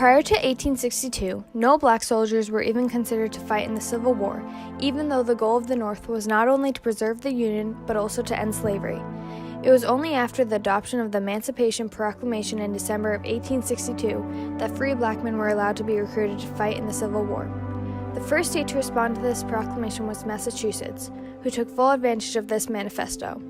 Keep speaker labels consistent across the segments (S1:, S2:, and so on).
S1: Prior to 1862, no black soldiers were even considered to fight in the Civil War, even though the goal of the North was not only to preserve the Union, but also to end slavery. It was only after the adoption of the Emancipation Proclamation in December of 1862 that free black men were allowed to be recruited to fight in the Civil War. The first state to respond to this proclamation was Massachusetts, who took full advantage of this manifesto.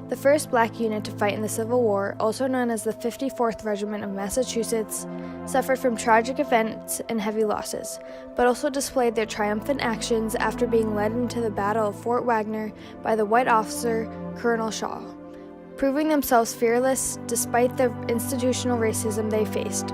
S1: The first black unit to fight in the Civil War, also known as the 54th Regiment of Massachusetts, suffered from tragic events and heavy losses, but also displayed their triumphant actions after being led into the Battle of Fort Wagner by the white officer Colonel Shaw, proving themselves fearless despite the institutional racism they faced.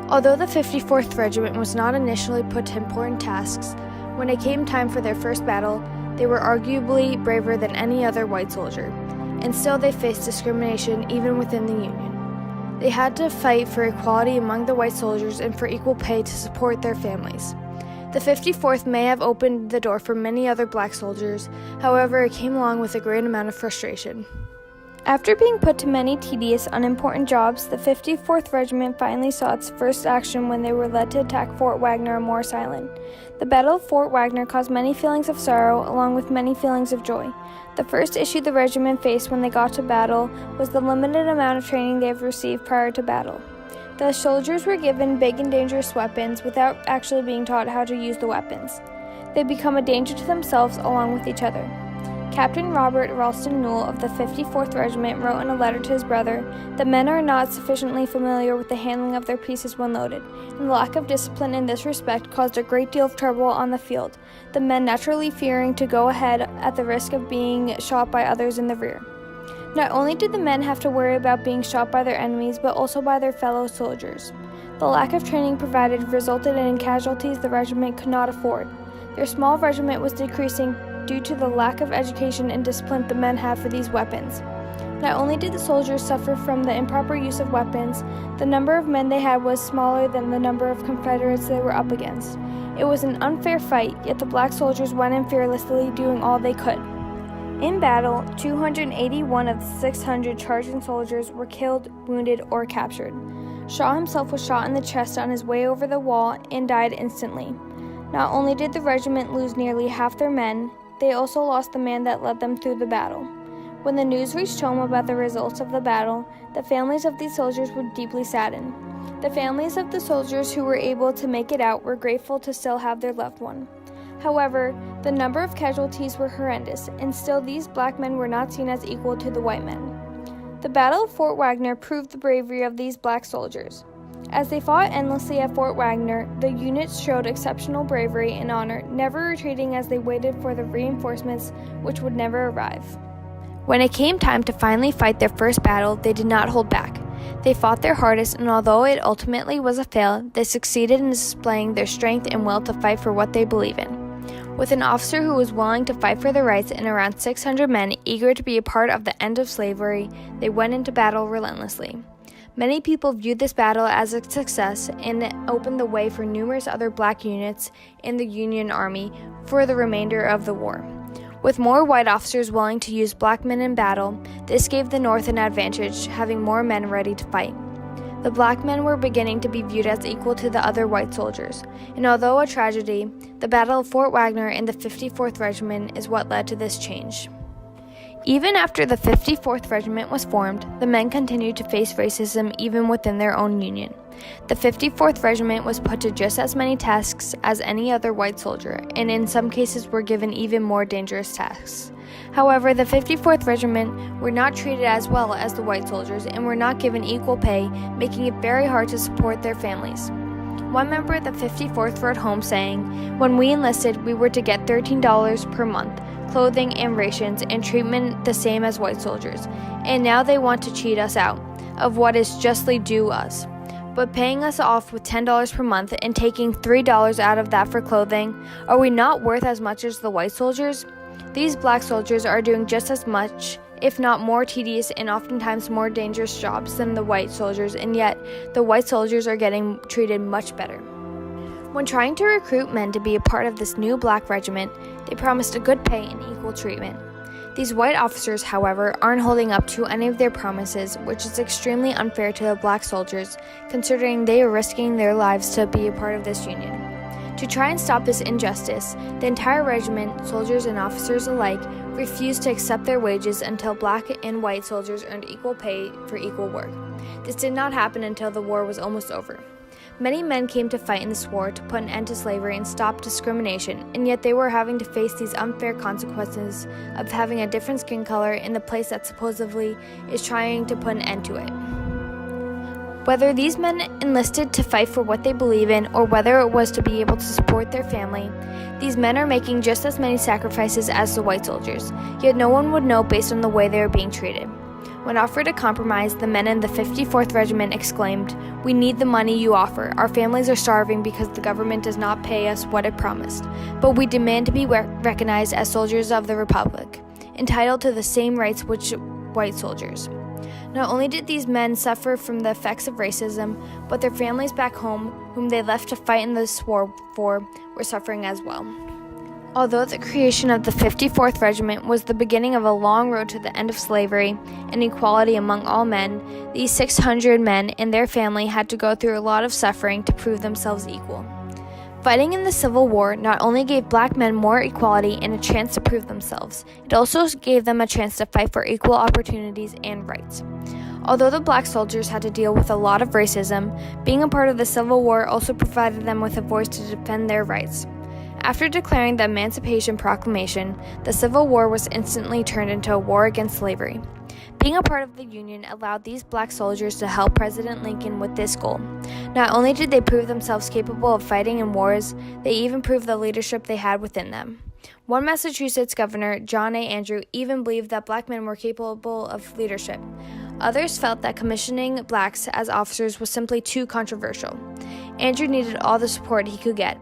S1: Although the 54th Regiment was not initially put to important tasks, when it came time for their first battle, they were arguably braver than any other white soldier. And still they faced discrimination even within the Union. They had to fight for equality among the white soldiers and for equal pay to support their families. The 54th may have opened the door for many other black soldiers, however, it came along with a great amount of frustration. After being put to many tedious, unimportant jobs, the 54th Regiment finally saw its first action when they were led to attack Fort Wagner on Morris Island. The Battle of Fort Wagner caused many feelings of sorrow, along with many feelings of joy. The first issue the regiment faced when they got to battle was the limited amount of training they have received prior to battle. The soldiers were given big and dangerous weapons without actually being taught how to use the weapons. They become a danger to themselves along with each other. Captain Robert Ralston Newell of the 54th Regiment wrote in a letter to his brother, "The men are not sufficiently familiar with the handling of their pieces when loaded, and the lack of discipline in this respect caused a great deal of trouble on the field, the men naturally fearing to go ahead at the risk of being shot by others in the rear." Not only did the men have to worry about being shot by their enemies, but also by their fellow soldiers. The lack of training provided resulted in casualties the regiment could not afford. Their small regiment was decreasing due to the lack of education and discipline the men had for these weapons. Not only did the soldiers suffer from the improper use of weapons, the number of men they had was smaller than the number of Confederates they were up against. It was an unfair fight, yet the black soldiers went in fearlessly, doing all they could. In battle, 281 of the 600 charging soldiers were killed, wounded, or captured. Shaw himself was shot in the chest on his way over the wall and died instantly. Not only did the regiment lose nearly half their men, they also lost the man that led them through the battle. When the news reached home about the results of the battle, the families of these soldiers were deeply saddened. The families of the soldiers who were able to make it out were grateful to still have their loved one. However, the number of casualties were horrendous, and still these black men were not seen as equal to the white men. The Battle of Fort Wagner proved the bravery of these black soldiers. As they fought endlessly at Fort Wagner, the units showed exceptional bravery and honor, never retreating as they waited for the reinforcements which would never arrive. When it came time to finally fight their first battle, they did not hold back. They fought their hardest, and although it ultimately was a fail, they succeeded in displaying their strength and will to fight for what they believe in. With an officer who was willing to fight for their rights and around 600 men eager to be a part of the end of slavery, they went into battle relentlessly. Many people viewed this battle as a success, and it opened the way for numerous other black units in the Union Army for the remainder of the war. With more white officers willing to use black men in battle, this gave the North an advantage, having more men ready to fight. The black men were beginning to be viewed as equal to the other white soldiers, and although a tragedy, the Battle of Fort Wagner and the 54th Regiment is what led to this change. Even after the 54th Regiment was formed, the men continued to face racism even within their own union. The 54th Regiment was put to just as many tasks as any other white soldier, and in some cases were given even more dangerous tasks. However, the 54th Regiment were not treated as well as the white soldiers and were not given equal pay, making it very hard to support their families. One member of the 54th wrote home saying, "When we enlisted, we were to get $13 per month, clothing and rations, and treatment the same as white soldiers, and now they want to cheat us out of what is justly due us. But paying us off with $10 per month and taking $3 out of that for clothing, are we not worth as much as the white soldiers? These black soldiers are doing just as much, if not more tedious and oftentimes more dangerous jobs than the white soldiers, and yet the white soldiers are getting treated much better." When trying to recruit men to be a part of this new black regiment, they promised a good pay and equal treatment. These white officers, however, aren't holding up to any of their promises, which is extremely unfair to the black soldiers, considering they are risking their lives to be a part of this union. To try and stop this injustice, the entire regiment, soldiers and officers alike, refused to accept their wages until black and white soldiers earned equal pay for equal work. This did not happen until the war was almost over. Many men came to fight in this war to put an end to slavery and stop discrimination, and yet they were having to face these unfair consequences of having a different skin color in the place that supposedly is trying to put an end to it. Whether these men enlisted to fight for what they believe in or whether it was to be able to support their family, these men are making just as many sacrifices as the white soldiers, yet no one would know based on the way they are being treated. When offered a compromise, the men in the 54th Regiment exclaimed, "We need the money you offer. Our families are starving because the government does not pay us what it promised. But we demand to be recognized as soldiers of the Republic, entitled to the same rights which white soldiers." Not only did these men suffer from the effects of racism, but their families back home, whom they left to fight in this war for, were suffering as well. Although the creation of the 54th Regiment was the beginning of a long road to the end of slavery and equality among all men, these 600 men and their family had to go through a lot of suffering to prove themselves equal. Fighting in the Civil War not only gave black men more equality and a chance to prove themselves, it also gave them a chance to fight for equal opportunities and rights. Although the black soldiers had to deal with a lot of racism, being a part of the Civil War also provided them with a voice to defend their rights. After declaring the Emancipation Proclamation, the Civil War was instantly turned into a war against slavery. Being a part of the Union allowed these black soldiers to help President Lincoln with this goal. Not only did they prove themselves capable of fighting in wars, they even proved the leadership they had within them. One Massachusetts governor, John A. Andrew, even believed that black men were capable of leadership. Others felt that commissioning blacks as officers was simply too controversial. Andrew needed all the support he could get.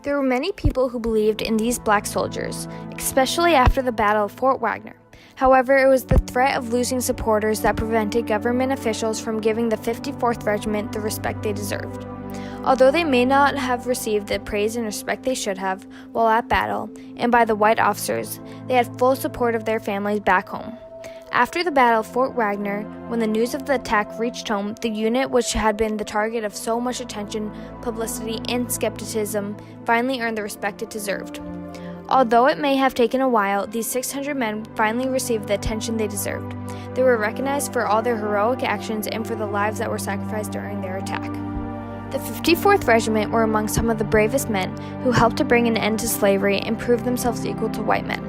S1: There were many people who believed in these black soldiers, especially after the Battle of Fort Wagner. However, it was the threat of losing supporters that prevented government officials from giving the 54th Regiment the respect they deserved. Although they may not have received the praise and respect they should have while at battle, and by the white officers, they had full support of their families back home. After the Battle of Fort Wagner, when the news of the attack reached home, the unit, which had been the target of so much attention, publicity, and skepticism, finally earned the respect it deserved. Although it may have taken a while, these 600 men finally received the attention they deserved. They were recognized for all their heroic actions and for the lives that were sacrificed during their attack. The 54th Regiment were among some of the bravest men who helped to bring an end to slavery and prove themselves equal to white men.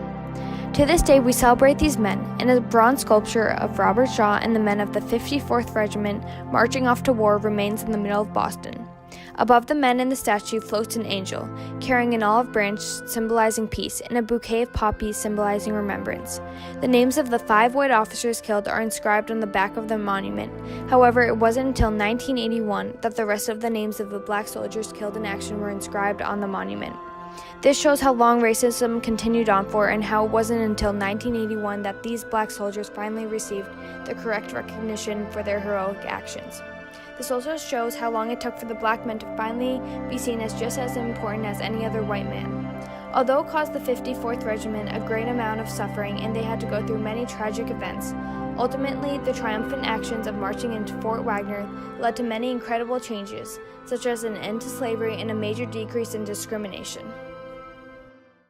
S1: To this day, we celebrate these men, and a bronze sculpture of Robert Shaw and the men of the 54th Regiment marching off to war remains in the middle of Boston. Above the men in the statue floats an angel, carrying an olive branch symbolizing peace and a bouquet of poppies symbolizing remembrance. The names of the 5 white officers killed are inscribed on the back of the monument. However, it wasn't until 1981 that the rest of the names of the black soldiers killed in action were inscribed on the monument. This shows how long racism continued on for and how it wasn't until 1981 that these black soldiers finally received the correct recognition for their heroic actions. This also shows how long it took for the black men to finally be seen as just as important as any other white man. Although it caused the 54th Regiment a great amount of suffering and they had to go through many tragic events, ultimately the triumphant actions of marching into Fort Wagner led to many incredible changes, such as an end to slavery and a major decrease in discrimination.